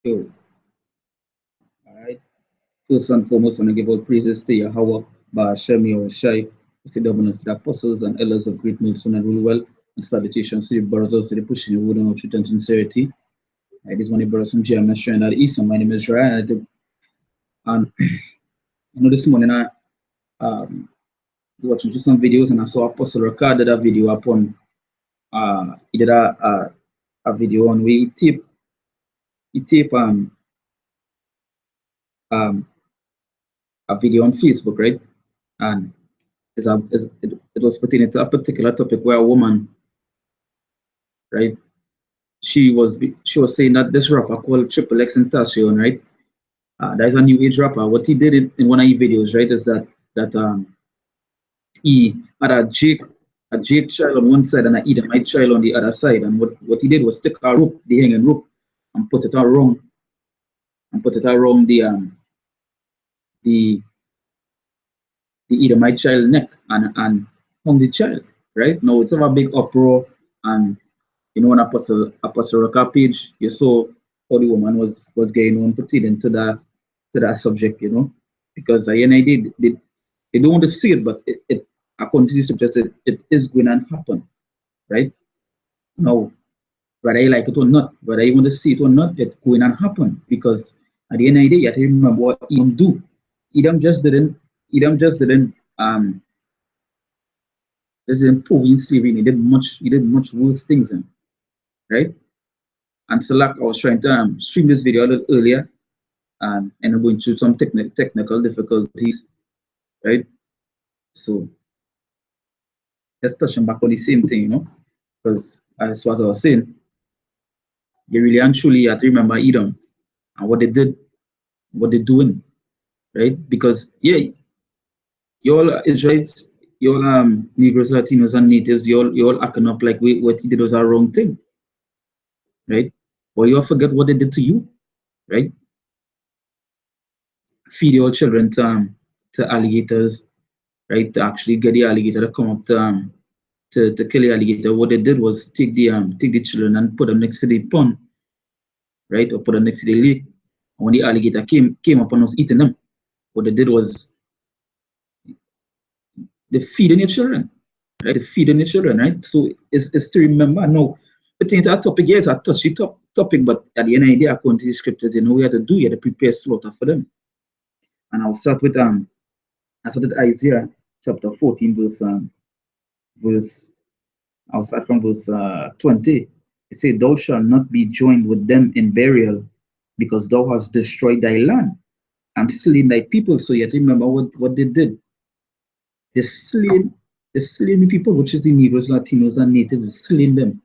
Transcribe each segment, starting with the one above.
Yo, all right. First and foremost, I want to give all praises to Yahweh, Ba'ashem, Yahushai, the governors, the apostles, and elders of great milestone and rule well. And salutations to the brothers, to the pushing the word on truth and sincerity. This one, the brothers from GMS sharing that east, and my name is Ryan. And this morning I watching through some videos, and I saw Apostle recorded a video upon he did a video on where he tape um a video on Facebook, right? And it was pertaining to a particular topic where a woman, right? She was saying that this rapper called Triple X Tentacion, right? That is a new age rapper. What he did in one of his videos, right, is that he had a Jake child on one side and a Edomite child on the other side. And what he did was stick a rope, the hanging rope, and put it around the the Edomite child neck and hung the child, right? Now it's a big uproar, and on Apostle Rocker page, you saw how the woman was getting on pertaining to that subject, because they don't want to see it, but it according to the scriptures, it is going to happen, right? Now, whether you like it or not, whether you want to see it or not, it's going to happen, because at the end of the day, you have to remember what Edom do. Edom just didn't Edom just didn't prove in slavery. He did much worse things, right? And so like I was trying to stream this video a little earlier, and I'm going through some technical difficulties, right? So just touching back on the same thing, because as I was saying, you really and truly have to remember Edom and what they did, what they're doing, right? Because yeah, you all Israelites, you all Negroes, Latinos, and natives, you all acting up like what he did was a wrong thing, right? But you all forget what they did to you, right? Feed your children to alligators, right? To actually get the alligator to come up to kill the alligator. What they did was take the children and put them next to the pond, right? Or put them next to the lake. And when the alligator came up and was eating them, what they did was they feeding your children, right? They feeding your children, right? So it's to remember. Now, pertaining to that topic, yes, a touchy topic, but at the end of the day, according to the scriptures, we have to do, you have to prepare slaughter for them. And I'll start with I started Isaiah chapter 14, verse I'll start from verse 20. It says, "Thou shalt not be joined with them in burial, because thou hast destroyed thy land and slain thy people." So you have to remember what they did. They slain the people, which is the Negroes, Latinos, and natives, they slain them.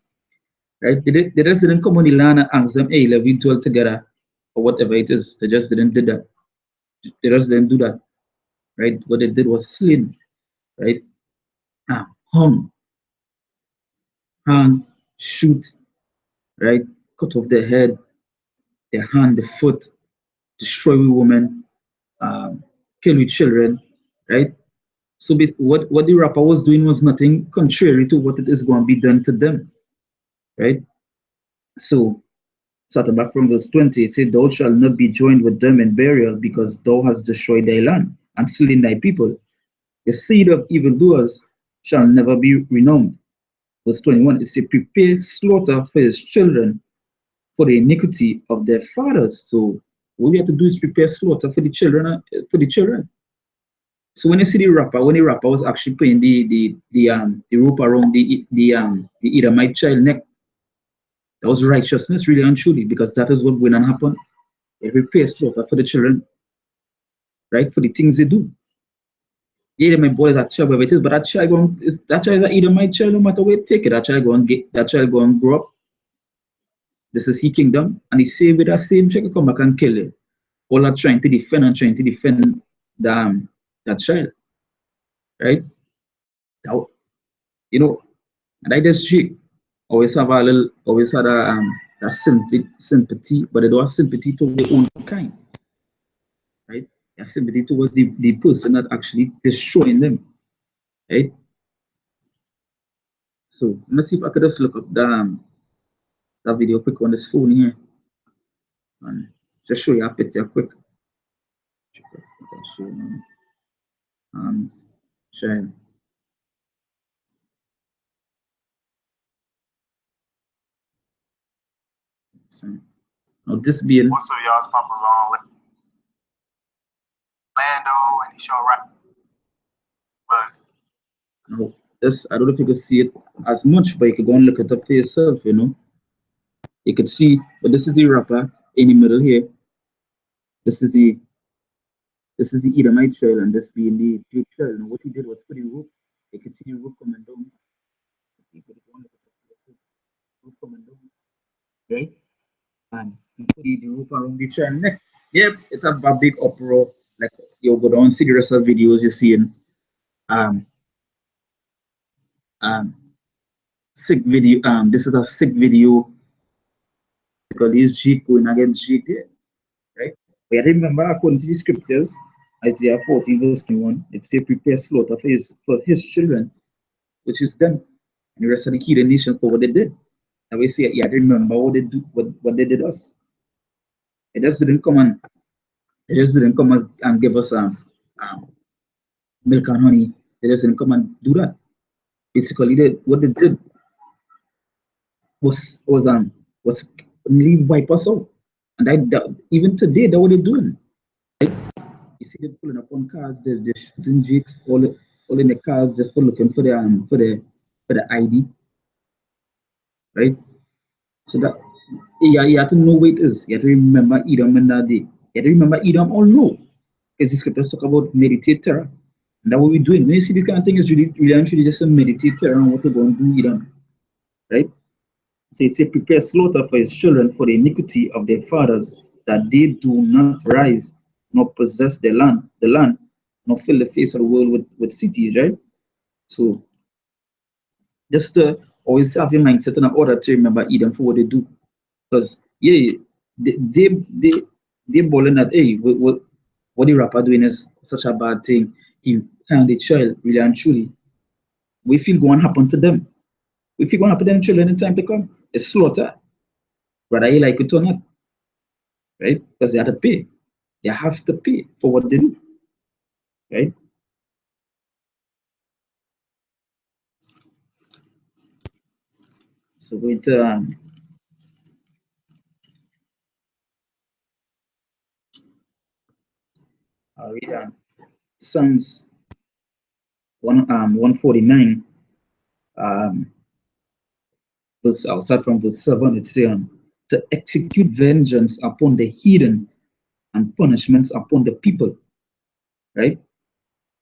Right? They just didn't come on the land and ask them, hey, let we dwell together, or whatever it is. They just didn't do that. They just didn't do that. Right? What they did was slain, right? Hung, hang, shoot, right? Cut off their head, their hand, the foot, destroy women, kill with children, right? So what the rapper was doing was nothing contrary to what it is going to be done to them, right? So starting back from verse 20, it said, "Thou shalt not be joined with them in burial, because thou hast destroyed thy land and slain thy people. The seed of evildoers shall never be renowned." Verse 21, it says, "Prepare slaughter for his children, for the iniquity of their fathers." So what we have to do is prepare slaughter for the children, So when the rapper was actually putting the rope around the Edomite child neck, that was righteousness, really and truly, because that is what going to happen. They prepare slaughter for the children, right? For the things they do. Yeah, my boy is a child, whatever it is, but that child is an Edomite child, no matter where you take it, that child going to grow up. This is his kingdom, and he say with that same child come back and kill him. All are trying to defend that child, right? Now, and I just Jake always had a sympathy, but it was sympathy to their own kind, right? A sympathy towards the person that actually destroying them, right? So let's see if I could just look up that video quick on this phone here. And just show you a picture quick. Hands, child. So, now this being What's up, y'all? It's Papa Long with Lando, and he showed right. But now this, I don't know if you could see it as much, but you could go and look it up for yourself, you know. You could see, but this is the rapper in the middle here. This is the this is the Edomite child, and this being the Jake child. And what he did was put the rope. You can see the rope coming down. You could go and look at the rope coming down, right? And he put the rope around the child neck. Yep, it's a big uproar. Like you go down see the rest of the videos you're seeing. Um, um, sick video. This is a sick video because this Jake going against Jake there, right? But I remember according to the scriptures, Isaiah 14 verse 21, it says prepare slaughter for his children, which is them, and the rest of the heathen nations for what they did. And we say, yeah, I remember what they do, what they did us. It just didn't come and it just didn't come and give us um milk and honey. They just didn't come and do that. Basically, what they did was really wipe us out. And even today, that's what they're doing. You see them pulling up on cars, they're shooting jigs all in the cars just for looking for the ID, right? So that yeah, you have to know what it is. You have to remember Edom in that day. You have to remember Edom all know. Because the scriptures talk about meditate terror. And that's what we're doing. When you see the kind of thing is really and truly just to meditate terror on what to go and do Edom. Right? So it says prepare slaughter for his children for the iniquity of their fathers, that they do not rise nor possess the land, nor fill the face of the world with cities, right? So just always have your mindset in order to remember Edom for what they do. Because yeah, they they they they balling that hey, what the rapper doing is such a bad thing. He and the child really and truly. We feel going to happen to them. We feel going to happen to them children in time to come. It's slaughter. Whether you like it or not, right? Because they have to pay. They have to pay for what they do, right? So going to read Psalms 149 um verse outside from verse 7, it says to execute vengeance upon the heathen and punishments upon the people, right?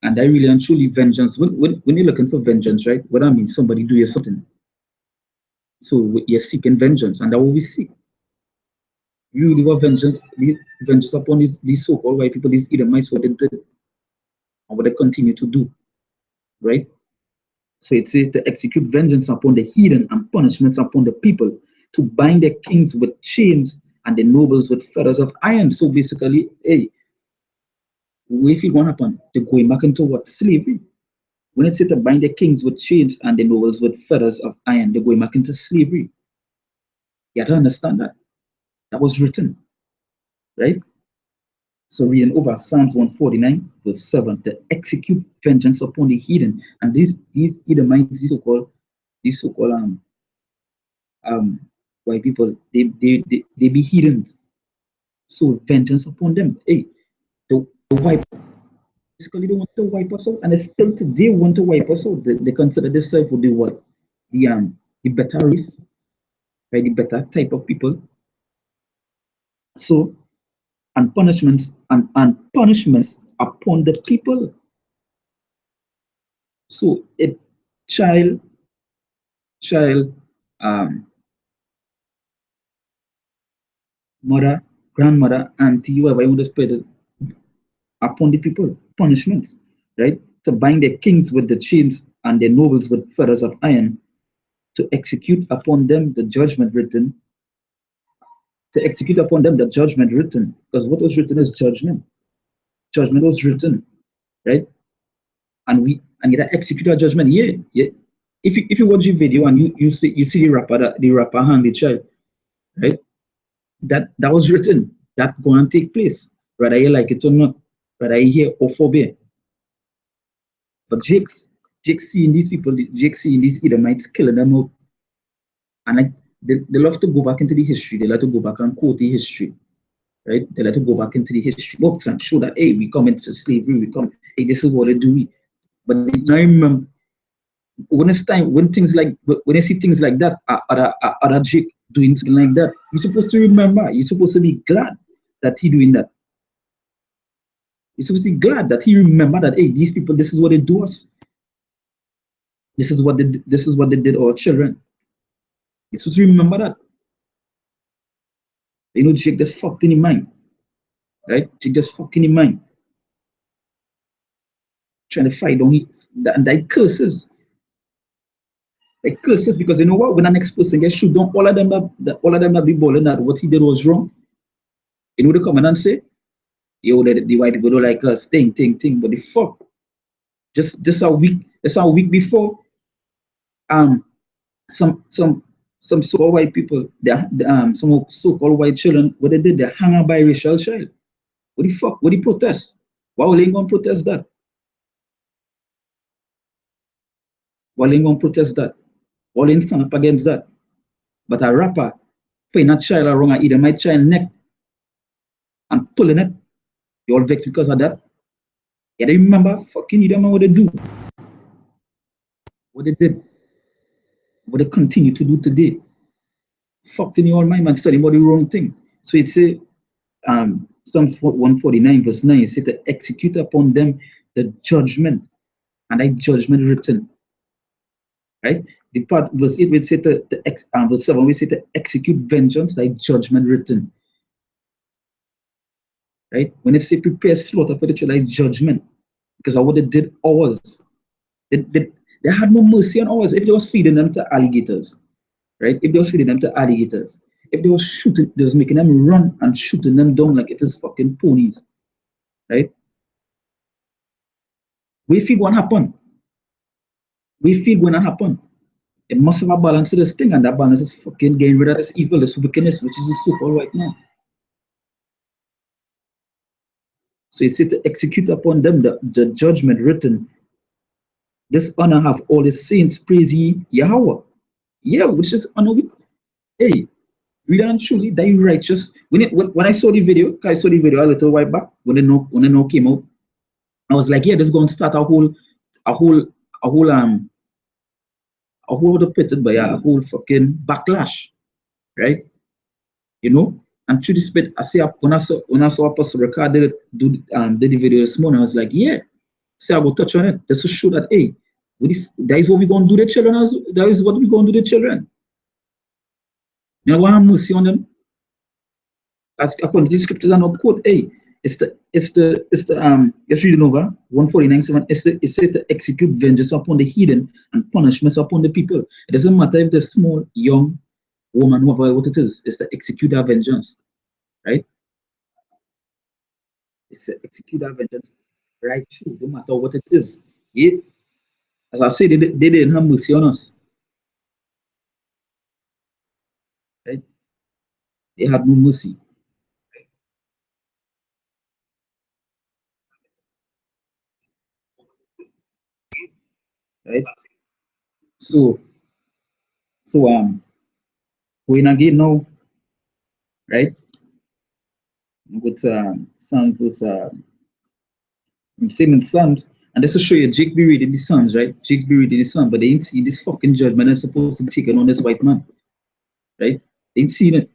And I really and truly vengeance. When you're looking for vengeance, right? What I mean, somebody do you something. So you're seeking vengeance, and that what we seek. You really want vengeance upon these so-called white people, these Edomites, what they did, and what they continue to do, right? So it says to execute vengeance upon the heathen and punishments upon the people, to bind the kings with chains and the nobles with fetters of iron. So basically, hey, if it gonna happen, they're going back into what? Slavery. When it said to bind the kings with chains and the nobles with fetters of iron, they're going back into slavery. You have to understand that. That was written, right? So reading over Psalms 149, verse 7, to execute vengeance upon the heathen. And these Edomites, these so-called um white people, they be heathens. So vengeance upon them. Hey, the wipe basically they want to wipe us out, and they still today want to wipe us out. They consider themselves with the what? The better race, right? The better type of people. So and punishments upon the people. So a child, child, um, mother, grandmother, auntie, whoever you want to spread it upon the people, punishments, right? To bind the kings with the chains and the nobles with fetters of iron, to execute upon them the judgment written, to execute upon them the judgment written. Because what was written is judgment. Judgment was written, right? And you execute our judgment. Yeah, yeah. If you watch the video and you see the rapper hang the child, right? that was written, that going to take place, whether you like it or not, whether you hear or forbear. But Jake seeing these people, Jake seeing these Edomites killing them out, and like they love to go back into the history. They like to go back and quote the history, right? They like to go back into the history books and show that hey, we come into slavery, we come, hey, this is what they do. But now remember, when it's time, when you see things like that, other Jake doing something like that, you're supposed to remember. You're supposed to be glad that he doing that. You're supposed to be glad that he remember that hey, these people, this is what they do us. This is what they did our children. You're supposed to remember that. You know, Jake just fucked in your mind, right? Jake just fucking in your mind, trying to fight on it, and that curses. Like curses because you know what? When the next person gets shoot down, all of them that be balling that what he did was wrong. You know they come in and say, yo, the white people don't like us, ting. But the fuck, just a week before, um, some so-called white people, some so-called white children, what they did, they hang a biracial child. What the fuck? What the protest? Why will they gonna protest that? Why will they gonna protest that? Why will they stand up against that? But a rapper putting a child around and either my child neck and pulling it, you all vexed because of that. Yeah, they remember fucking you don't know what they do, what they did, what they continue to do today. Fucking you all my man studying about the wrong thing. So it's a Psalms 149 verse 9, it said to execute upon them the judgment, and that judgment written. Right? The part verse 8 we say verse 7 we say to execute vengeance, thy judgment written. Right? When it say prepare slaughter for the children, judgment. Because of what they did ours. They had no mercy on ours if they was feeding them to alligators. Right? If they was feeding them to alligators. If they was shooting, they was making them run and shooting them down like it is fucking ponies. Right? We feel what happen. We feel when it happen. It must have a balance to this thing, and that balance is fucking getting rid of this evil, this wickedness, which is the so-called right now. So it said to execute upon them the judgment written. This honor have all the saints praise ye Yahweh. Yeah, which is honor with, hey, really and truly, that righteous. When I saw the video, a little while back, when the know came out, I was like, yeah, this is going to start a whole, a whole, a whole repeated by a whole fucking backlash, right? You know, and through this bit, I see when I saw Apostle Ricard did the video this morning, I was like, yeah, say I will touch on it. Just to show that, hey, that is what we're going to do to the children. That is what we're going to do to the children. You know, I have mercy on them. As according to the scriptures, and quote, hey, let's read it over 149:7. It said to execute vengeance upon the heathen and punishments upon the people. It doesn't matter if they're small, young, woman, whatever what it is. It's to execute that vengeance, right? It's to execute that vengeance right through, no matter what it is. Yeah. As I said, they didn't have mercy on us, right? They had no mercy, right? So, so going again now, right? With Psalms was I'm saying in Psalms, and that's to show you Jake be reading the Psalms, right? Jake be reading the Psalms, but they ain't seen this fucking judgment that's supposed to be taken on this white man, right? They ain't seen it.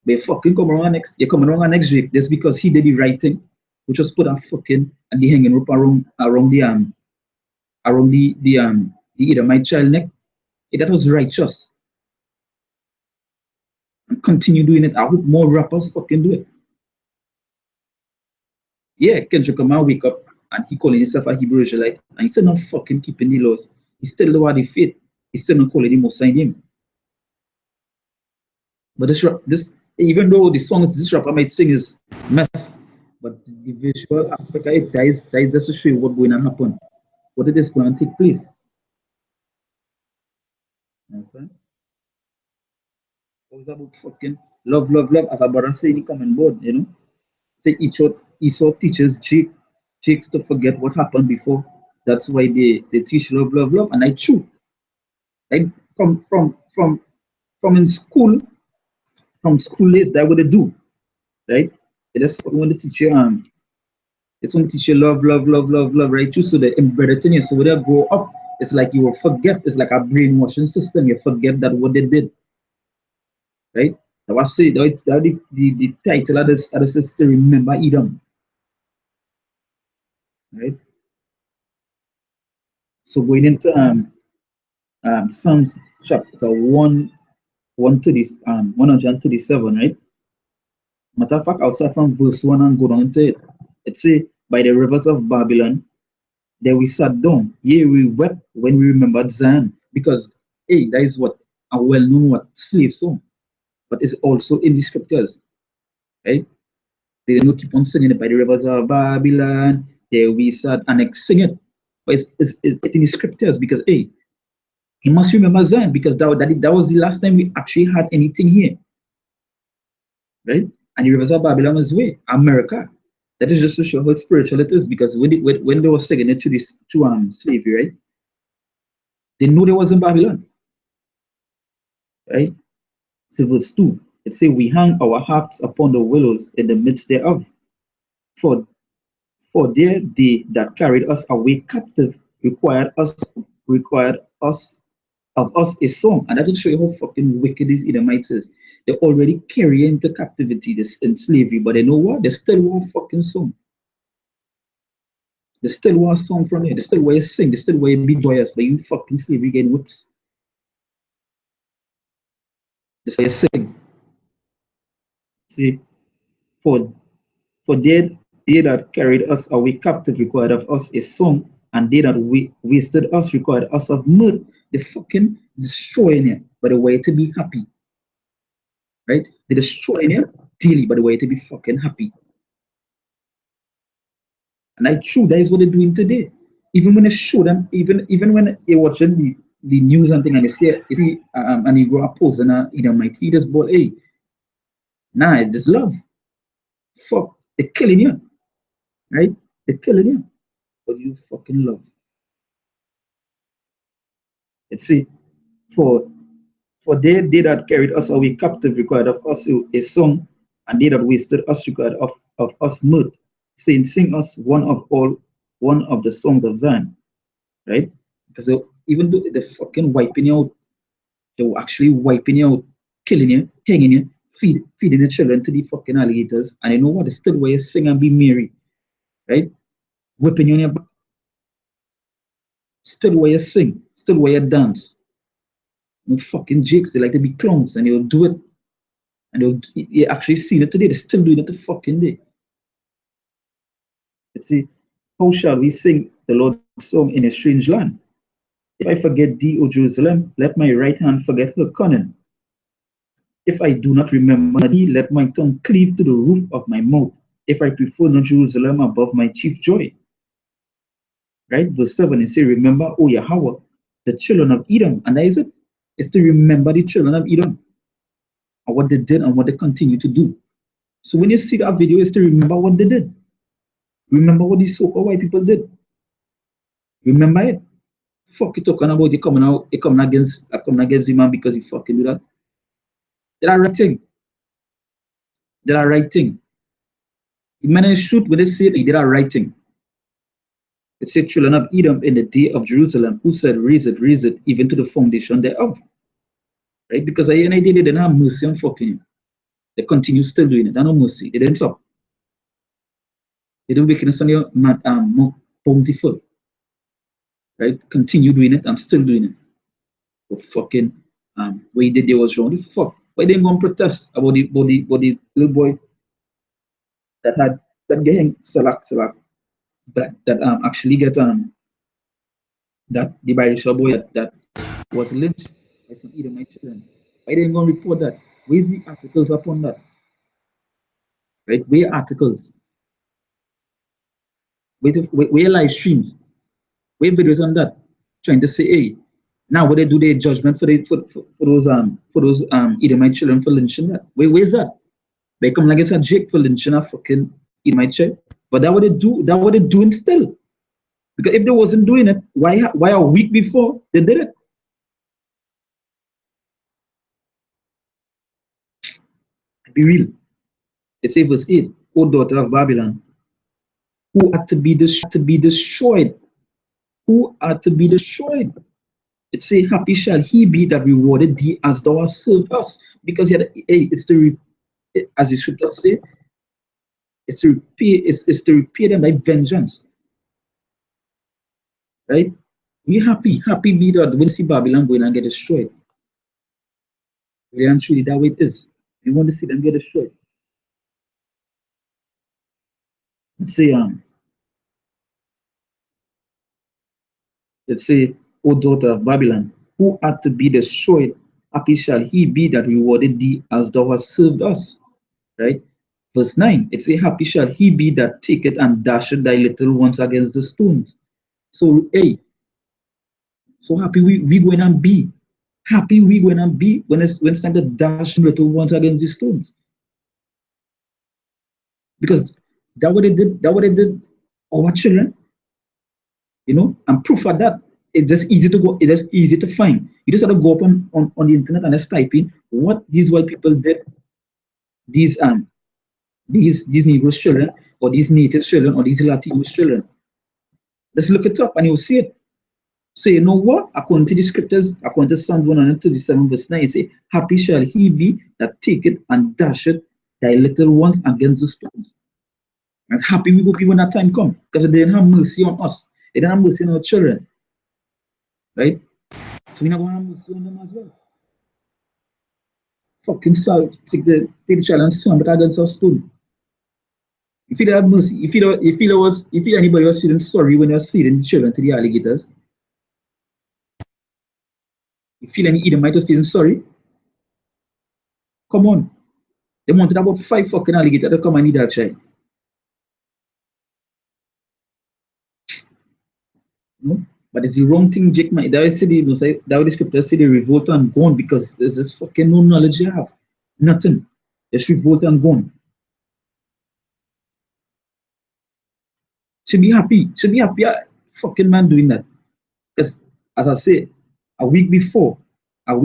They fucking come around next. You're coming around next Jake just because he did the right thing, which was put a fucking and the hanging rope around the Edomite child neck. Yeah, that was righteous. And continue doing it. I hope more rappers fucking do it. Yeah, Kendrick Lamar wake up and he calling himself a Hebrew Israelite and he still not fucking keeping the laws. He still know the faith. He still not calling him Most him. But this even though the songs this rapper might sing is mess, but the visual aspect of it that is just to show you what's going to happen. What it is going to take place. You understand? It was about fucking love, love, love. As a brother say in the comment board, you know. Say Esau teaches Jakes to forget what happened before. That's why they teach love, love, love. And I true. Like from in school, from school days, that's what they do, right? They just want to teach you it's want to teach you love, love, love, love, love, right? Too, so they embed it in you. So when they grow up, it's like you will forget. It's like a brainwashing system. You forget that what they did, right? I was saying that the title of this is to remember Edom, right? So going into Psalms chapter 137, right? Matter of fact, I'll start from verse 1 and go down to it. It say, by the rivers of Babylon, there we sat down. Yea, we wept when we remembered Zion. Because, hey, that is what a well-known what slave song. But it's also in the scriptures, right? They don't keep on singing it by the rivers of Babylon. There we sat and like, sing it. But it's in the scriptures because, hey, you must remember Zion because that was the last time we actually had anything here, right? And the rivers of Babylon was way, America. That is just to show how spiritual it is because when they were singing it to slavery, right? They knew they was in Babylon, right? So verse 2, it says, we hang our harps upon the willows in the midst thereof. For for there they that carried us away captive required us of us a song. And that will show you how fucking wicked these Edomites is. They already carry into captivity this in slavery, but they know what? They still want fucking song. They still want song from you. They still want to sing. They still want to be joyous, but you fucking slavery getting whips. They still sing. See, for for they that carried us away captive required of us a song, and they that wasted us required us of mirth. They fucking destroying you, but the way to be happy, right? They destroying you daily, but the way to be fucking happy. And I true, that is what they're doing today. Even when they show them, even when you're watching the news and thing, and you see, and you go up post and my feeders, but hey, nah, this love, fuck, they're killing you, right? They're killing you, but you fucking love. Let's see, for they that carried us away captive required of us a song, and they that wasted us required of us mirth, saying, sing us one of the songs of Zion, right? Because even though they're fucking wiping you out, they were actually wiping you out, killing you, hanging you, feeding the children to the fucking alligators, and you know what? They still where you sing and be merry, right? Whipping you on your back, still where you sing, still where you dance. You fucking jakes, they like to be clowns, and you'll do it. And you actually see it today. They're still doing it the fucking day. You see, how shall we sing the Lord's song in a strange land? If I forget thee, O Jerusalem, let my right hand forget her cunning. If I do not remember thee, let my tongue cleave to the roof of my mouth. If I prefer not Jerusalem above my chief joy. Right? Verse 7, it says, remember, O Yahweh, the children of Edom. And that is it. It's to remember the children of Edom and what they did and what they continue to do. So when you see that video, it's to remember what they did. Remember what these so-called white people did. Remember it. Fuck you talking about you coming against him man because he fucking do that. They're right thing. They're right thing. The men shoot when they say they did a right thing. It said children of Edom in the day of Jerusalem, who said, raise it, even to the foundation thereof. Right? Because I and I did they didn't have mercy on fucking you. They continue still doing it. They no mercy. They didn't stop. They do wickedness on your more bountiful. Right? Continue doing it. I'm still doing it. But fucking what he did there was wrong. The fuck. Why they didn't go and protest about the little boy that had that gang select but that actually get that the biracial boy that was lynched by some Edomite children. Why didn't go and report that? Where's the articles upon that? Right? Where articles? Where live streams? Where videos on that? Trying to say, hey, Now, what they do their judgment for those Edomite children for lynching that? Where's that? They come like it's a Jake for lynching a fucking Edomite child. But that what they do. That what they doing still. Because if they wasn't doing it, why a week before they did it? Be real. It says verse 8, O daughter of Babylon, who are to be destroyed, who are to be destroyed. It say, happy shall he be that rewarded thee as thou hast served us. Because it's the as the scripture say, it's to repay them by vengeance. Right? We happy be that when we see Babylon going and get destroyed. Really and truly that way it is. We want to see them get destroyed. Say let's say, O daughter of Babylon, who art to be destroyed, happy shall he be that rewarded thee as thou hast served us. Right? Verse 9, it say, happy shall he be that taketh and dasheth thy little ones against the stones. So, hey, so happy we going and be. Happy we going and be when it's time to dash little ones against the stones. Because that what they did our children, and proof of that, it's just easy to go, it's just easy to find. You just have to go up on the internet and just type in what these white people did, these these Negroes children, or these native children, or these Latino children. Let's look it up and you'll see it. So you know what? According to the scriptures, according to Psalm 137 verse 9, it say, happy shall he be that taketh and dasheth thy little ones against the stones. And happy we will be when that time comes. Because they didn't have mercy on us. They didn't have mercy on our children. Right? So we're not going to have mercy on them as well. Fucking salt, take the child and slam it against our stone. If you have mercy, if anybody was feeling sorry when you was feeding the children to the alligators, you feel any Edomite was feeling sorry, come on. They wanted about 5 fucking alligators to come and eat that child. But it's the wrong thing, Jake. That is the scripture say they revolt and gone because there's this fucking no knowledge you have. Nothing. Just revolt and gone. Should be happy. Should be happy. Fucking man doing that. Because as I say, a week before, or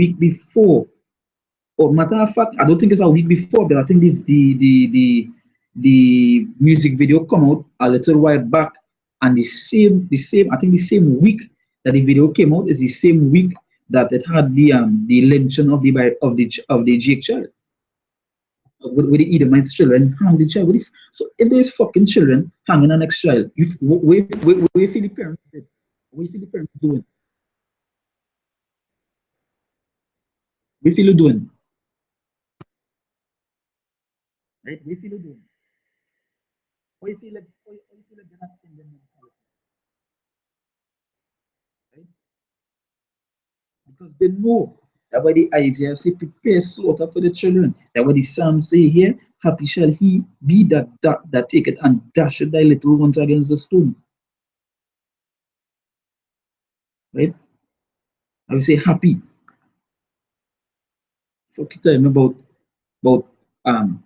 matter of fact, I don't think it's a week before, but I think the music video come out a little while back, and I think the same week that the video came out is the same week that it had the lynching of the Jake child. With the Edomites children hang the child. So if there's fucking children hanging the next child, where you feel the parents did? What you feel the parents doing? What you feel you doing? Right? What you feel you doing? What you feel like? What you feel like they're not in them mentality, right? Because they know that by the Isaiah say, prepare slaughter for the children. That what the Psalm say here, happy shall he be that taketh and dasheth thy little ones against the stone. Right? I will say happy. Fuck it time about um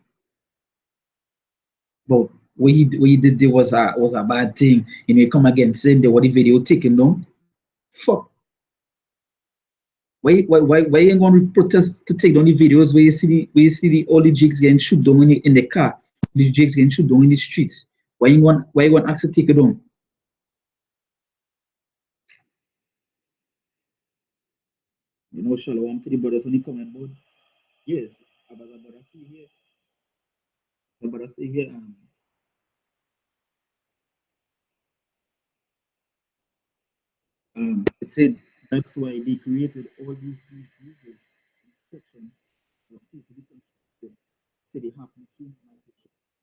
about what he did there was a bad thing. You come against him, there what the video taken down. Fuck. Why you going to protest to take down the videos where you see the all the jigs getting shoot down in the car, the jigs getting shoot down in the streets? Why you want to ask to take it down? Shalom to the brothers when they comment about yes, about brother see here, brother see here, it said that's why they created all these users sections of different so they have machine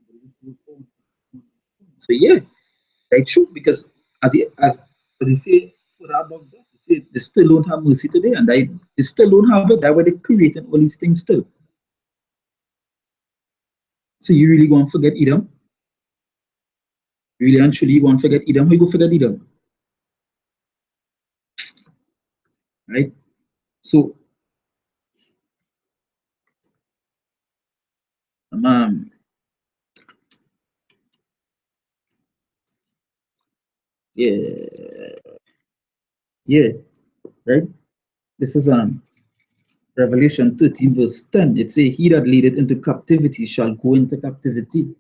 but this goes on. So yeah, that's true because as they say for above that, they say they still don't have mercy today and they still don't have it. That's why they created all these things still. So you really gonna forget Edom? Really and truly you gonna forget Edom? How you go forget Edom? right? So, um, yeah, yeah, right. This is Revelation 13 verse 10. It says, "He that leadeth into captivity shall go into captivity."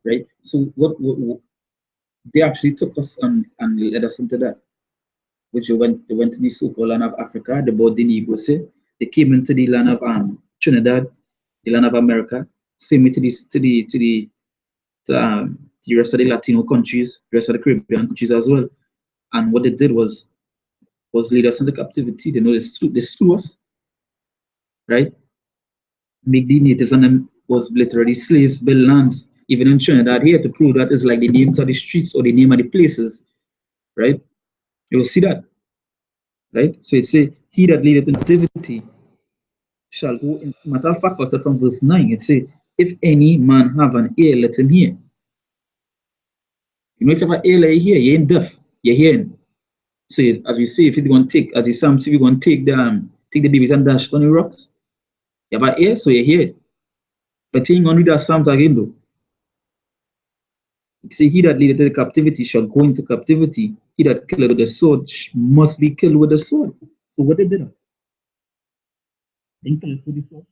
Right. So what they actually took us and led us into that, which they went to the so-called land of Africa, they bought the Negroes here. They came into the land of Trinidad, the land of America, same way to the rest of the Latino countries, the rest of the Caribbean countries as well. And what they did was lead us into captivity. They slew us, right? Make the natives and them was literally slaves, build lands, even in Trinidad here to prove that is like the names of the streets or the name of the places, right? You will see that, right? So it say, "He that leadeth in captivity shall go in." Matter of fact, also from verse 9, it say, "If any man have an ear, let him hear." You know, if you have an ear, let you hear. You ain't deaf, you're hearing. So as we say, if you're going to take, as the Psalm say, we're going to take the babies and dash it on the rocks. You have an ear, so you hear it. But you ain't going to read that Psalms again, though. It say, "He that leadeth to the captivity shall go into captivity. He that killeth with the sword must be killed with the sword." So what they did, they didn't kill us with the sword.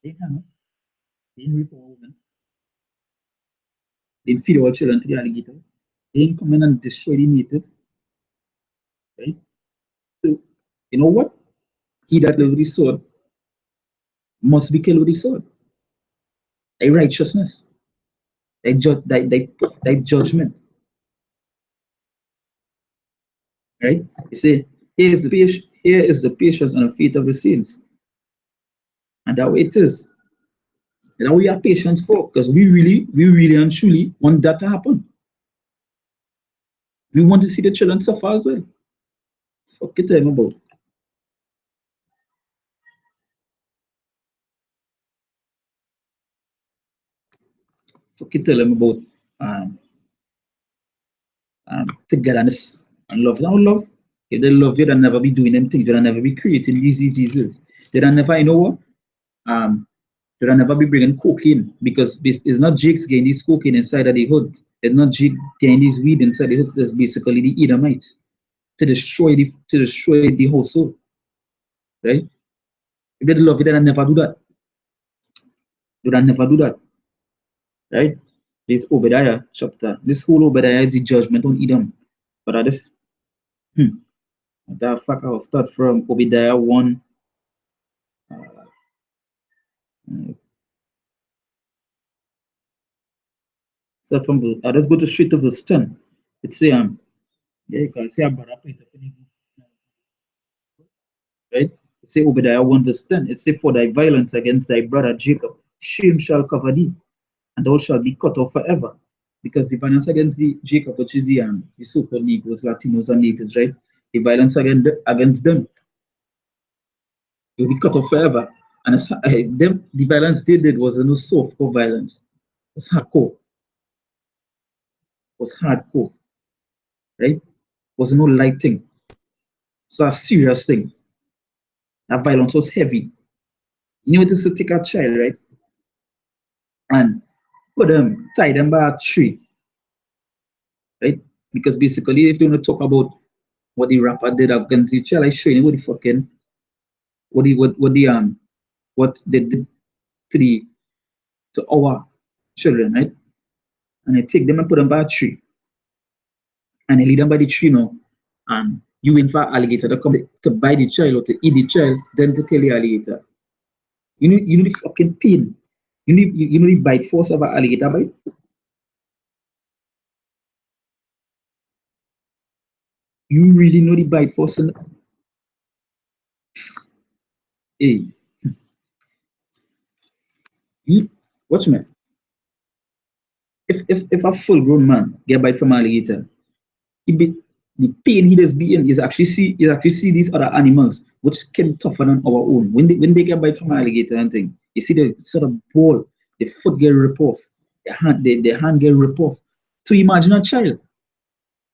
They didn't hang us. They didn't rape our women. They didn't feed our children to the alligators. They didn't come in and destroy the natives, right? So, you know what? He that lives with the sword must be killed with the sword. Thy righteousness, thy judgment, right? You say, here is the patience and the faith of the saints. And that way it is. And that we have patience for, because we really and truly want that to happen. We want to see the children suffer as well. Fuck it, tell them about. Fuck it, tell them about um, togetherness and love. Now, love, if they love you, they'll never be doing them things. They'll never be creating these diseases. They'll never, you know what? Um, they'll never be bringing cocaine, because this is not Jake's getting this cocaine inside of the hood. It's not Jake getting this weed inside the hood. It's basically the Edomites to destroy the household, right? If they love you, they'll never do that. They'll never do that, right? This Obadiah chapter, this whole Obadiah is the judgment on Edom. But I just, that fact, I'll start from Obadiah 1. Uh, so I just go to straight to verse 10. It say, yeah, you can see brother right? It say Obadiah 1 verse 10. It say, "For thy violence against thy brother Jacob, shame shall cover thee, and thou shalt be cut off forever." Because the violence against Jacob, which is the so-called Negroes, Latinos, and natives, right? The violence against them will be cut off forever. And the violence they did was no softcore violence. It was hardcore. It was hardcore, right? It was no light thing. It's a serious thing. That violence was heavy. You know, it is to take a child, right? And tie them by a tree, right? Because basically, if you want to talk about what the rapper did against the child, I show you what the fucking what they did to our children, right? And they take them and put them by a tree, and they lead them by the tree now, and you wait for alligator to come to buy the child or to eat the child, then to kill the alligator. You know the fucking pain. You know the bite force of an alligator bite. You really know the bite force. Hey, watch me. If a full grown man get bite from an alligator, he be the pain he does be in is actually see these other animals which skin tougher than our own. When they get bite from an alligator and thing, you see the sort of ball, the foot get rip off, the hand get rip off. So imagine a child.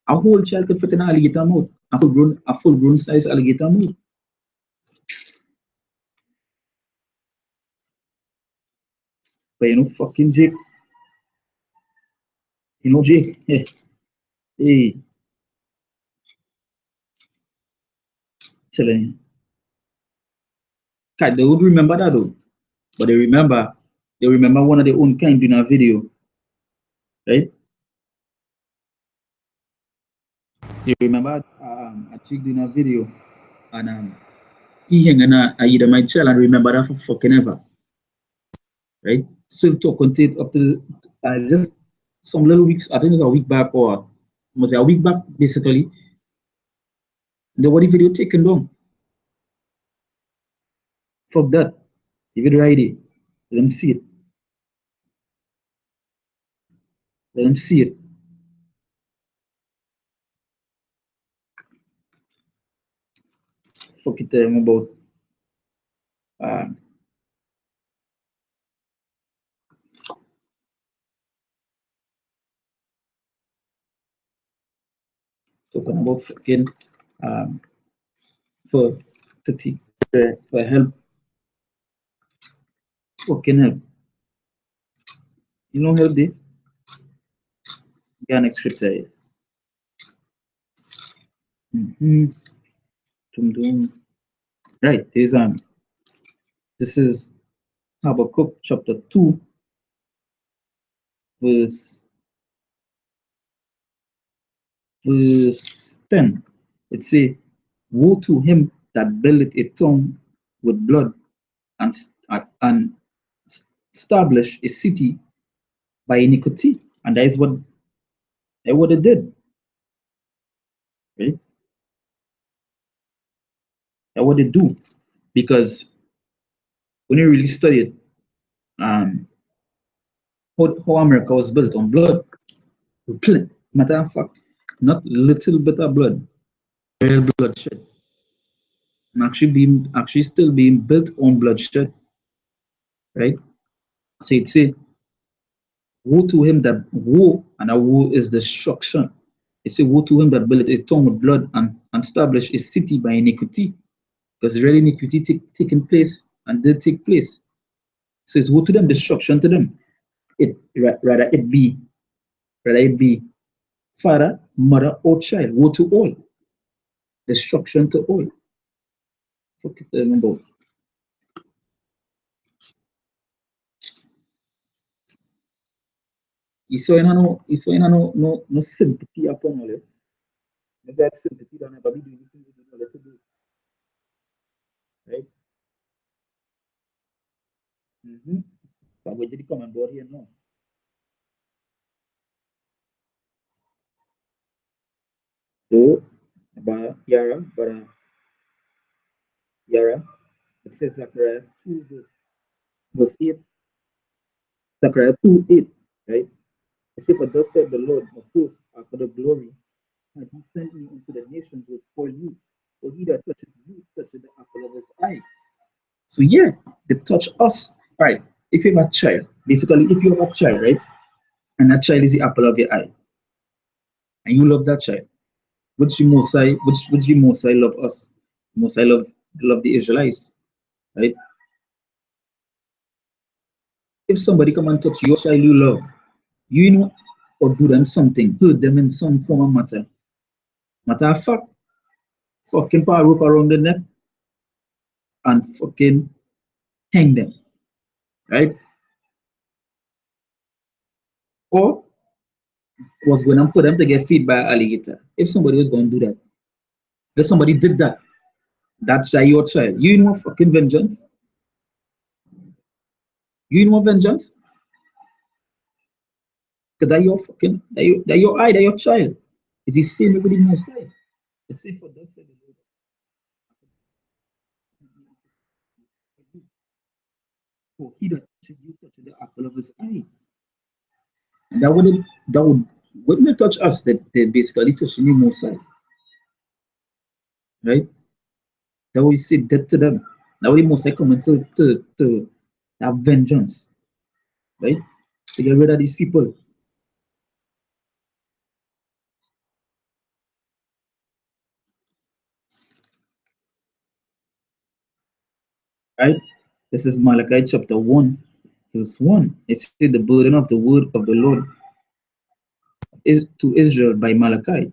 A whole child could fit in an alligator mouth. A full grown size alligator mouth. But fucking Jake, Jake, hey, telling you. God, they would remember that though. But they remember one of their own kind in a video, right? They remember a chick doing a video and he hanging a either my child and remember that for fucking ever, right? Still talking to it up to just some little weeks, I think it's a week back or was it a week back basically. The what video taken down. Fuck that. The video ID. Let them see it. Let them see it. Fuck it about um talking about fucking um for to take for help. Fucking help. Help the yeah next scripture. Mm-hmm. Right, there's this is Habakkuk chapter 2, verse verse 10. It say, woe to him that buildeth a tomb with blood and establish a city by iniquity. And that is what they did. Right? That's what they do. Because when you really study it, um, how America was built on blood, matter of fact, not little bit of blood, real bloodshed. And actually still being built on bloodshed, right? So it say, woe to him that woe, and a woe is destruction. It say, woe to him that built a town with blood and establish a city by iniquity, because really iniquity taking place and did take place. So it's woe to them, destruction to them. It rather it be father, mother, or child. Woe to all, destruction to all. Fuck it, remember. Iso ina no sympathy upon all it. Maybe that sympathy don't ever be doing anything with all to do, right? Mm-hmm. So I'm going to come on board here now. So, Yara, it says Zechariah 2 verse 8, Zechariah 2 8, right? It says, for thus said the Lord of hosts, after the glory, and he sent me into the nations to spoil you. For he that touches you touches the apple of his eye. So yeah, they touch us. All right. If you have a child, basically, if you have a child, right, and that child is the apple of your eye, and you love that child, which the most I love us, most I love the Israelites, right? If somebody come and touch your child you love, or do them something, hurt them in some form of matter of fact, fucking power rope around the neck and fucking hang them, right? Or was going to put them to get feed by an alligator. If somebody was going to do that, if somebody did that, that's your child. You know fucking vengeance. You know vengeance, because that your fucking that your eye, that your child. It's the same with the most side. The same for that side. For he that touches you touches the apple of his eye. And that would not touch us. That they basically touching the most side, right? That we say dead to them. Now we must come to have vengeance, right? To get rid of these people, right? This is Malachi chapter 1, verse 1. It said the burden of the word of the Lord is to Israel by Malachi.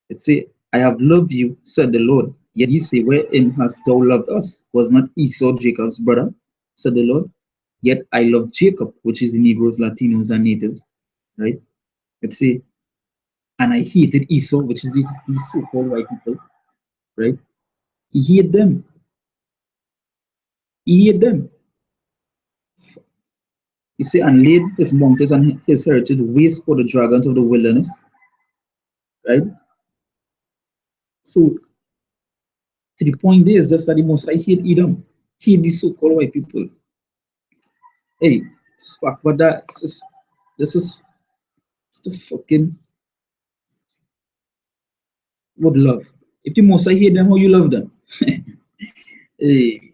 It said, I have loved you, said the Lord. Yet ye say, wherein hast thou loved us? Was not Esau Jacob's brother? Said the Lord. Yet I love Jacob, which is in Hebrews, Latinos, and natives. Right? It said, and I hated Esau, which is these so-called white people. Right? He hated them. He hated them. You see, and laid his mountains and his heritage waste for the dragons of the wilderness. Right? So to the point there is just that the most I hate Edom. Hate these so-called white people. Hey, fuck for that. This is it's the fucking would love. If the most I hate them, how you love them? Hey,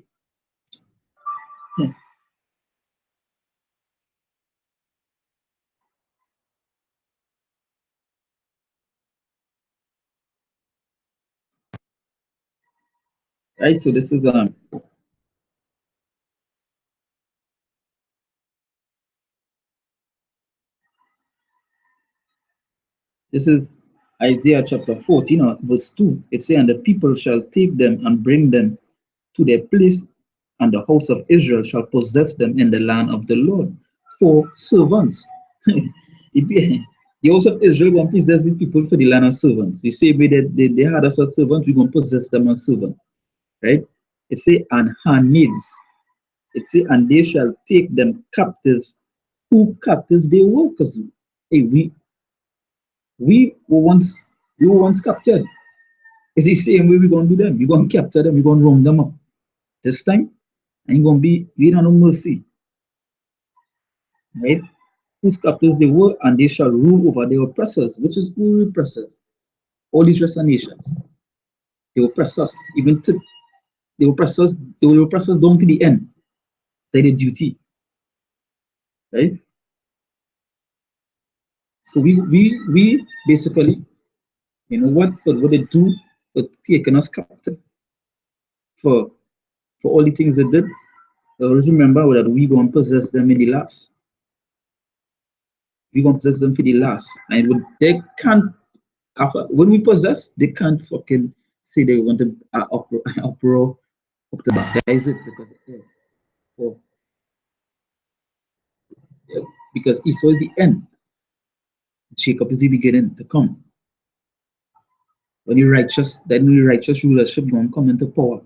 right. So this is Isaiah chapter 14, verse 2. It says, and the people shall take them and bring them to their place, and the house of Israel shall possess them in the land of the Lord for servants. The house of Israel going to possess the people for the land of servants. You say, they had us as servants, we're going to possess them as servants. Right? It say, and handmaids. It say, and they shall take them captives. Who captives they were? Because hey, we were once captured. It's the same way we're gonna do them. We're gonna capture them, we're gonna round them up. This time, ain't gonna be we don't have no mercy. Right? Whose captives they were, and they shall rule over their oppressors, which is who oppressors? All these rest of nations. They oppress us, even to they will oppress us down to the end. They the duty. Right? So we basically, you know what they do for taking us captive for all the things they did. Always remember that we gonna possess them in the last. We gonna possess them for the last. And they can't after when we possess, they can't fucking say they want to uproar up the back. That is it because for, yeah, because Esau is the end. Jacob is the beginning to come. Then the righteous rulership gonna come into power.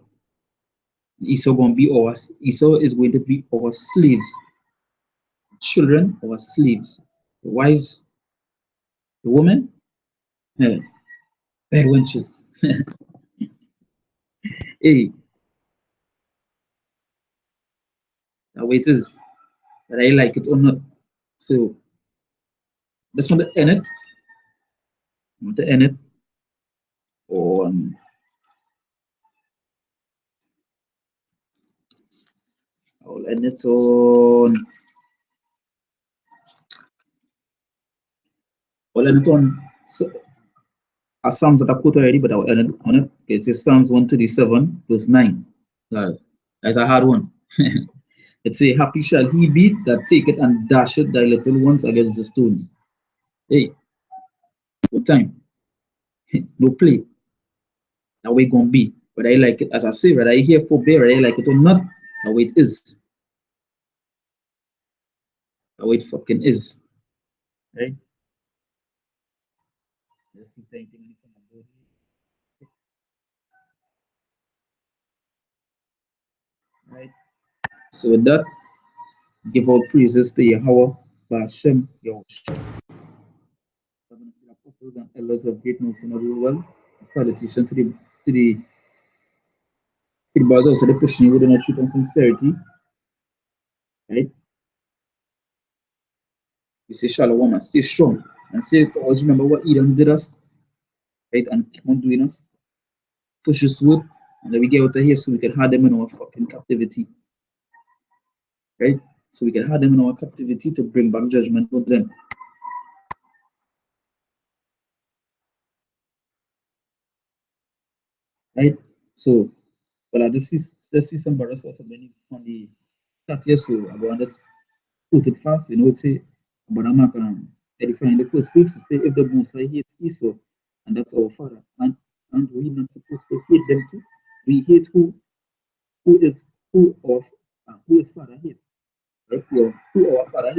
Esau is going to be our slaves, children our slaves, the wives, the women, eh, bad wenches. Hey, that way it is. Whether I like it or not. So just want to end it. I want to end it on I'll end it on I'll end it on a Psalms that I quote already, but I'll end it on it. It's just Psalms 137, verse 9. That's a hard one. It say, happy shall he be that taketh and dasheth thy little ones against the stones. Hey, what time? No play. That way gonna be. Whether I like it, as I say, whether I hear forbear, whether I like it or not, that way it is. That way it fucking is. Right? Let's see if anything about it. Right? So with that, give all praises to Yahweh, Bashem, Yahushua, apostles and elders of great nation of the world. Salutation to the brothers also the pushing with the truth and sincerity. Right? We say shalom and stay strong. And say to always remember what Edom did us, right? And keep on doing us. Push us wood, and then we get out of here so we can have them in our fucking captivity. Right? So we can have them in our captivity to bring back judgment with them. Right? So, well, I just see some brothers also many on the chat here, so I go on this quote it fast, it say, but I'm not edifying the first fruits. It say, if the Mosai hates Esau, and that's our father, and we're not supposed to hate them too. We hate who is who his father hates, right? Who our father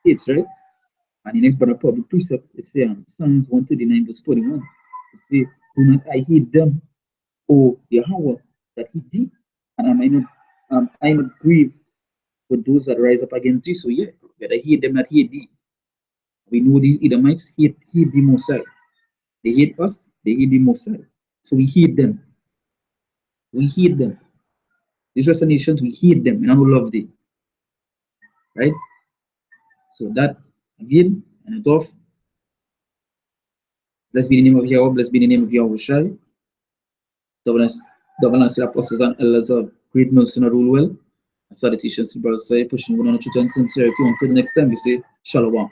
hates, right? And the next but a public precept, it says Psalms 139 verse 21. It says, do not I hate them, O Yahweh, that he did, and I not grieve with those that rise up against thee. So yeah, whether hate them, not hate thee. We know these Edomites hate the Mosai. They hate us, they hate the Mosai. So we hate them. We hate them. These Western nations, we hate them, and I don't love them. Right? So that again, and it off. Blessed be the name of Yahweh, blessed be the name of Yahweh Shai. Double us, apostles and elders of great mercy and rule well. Salutations to brothers, pushing one on truth and sincerity. Until the next time, we say Shalom.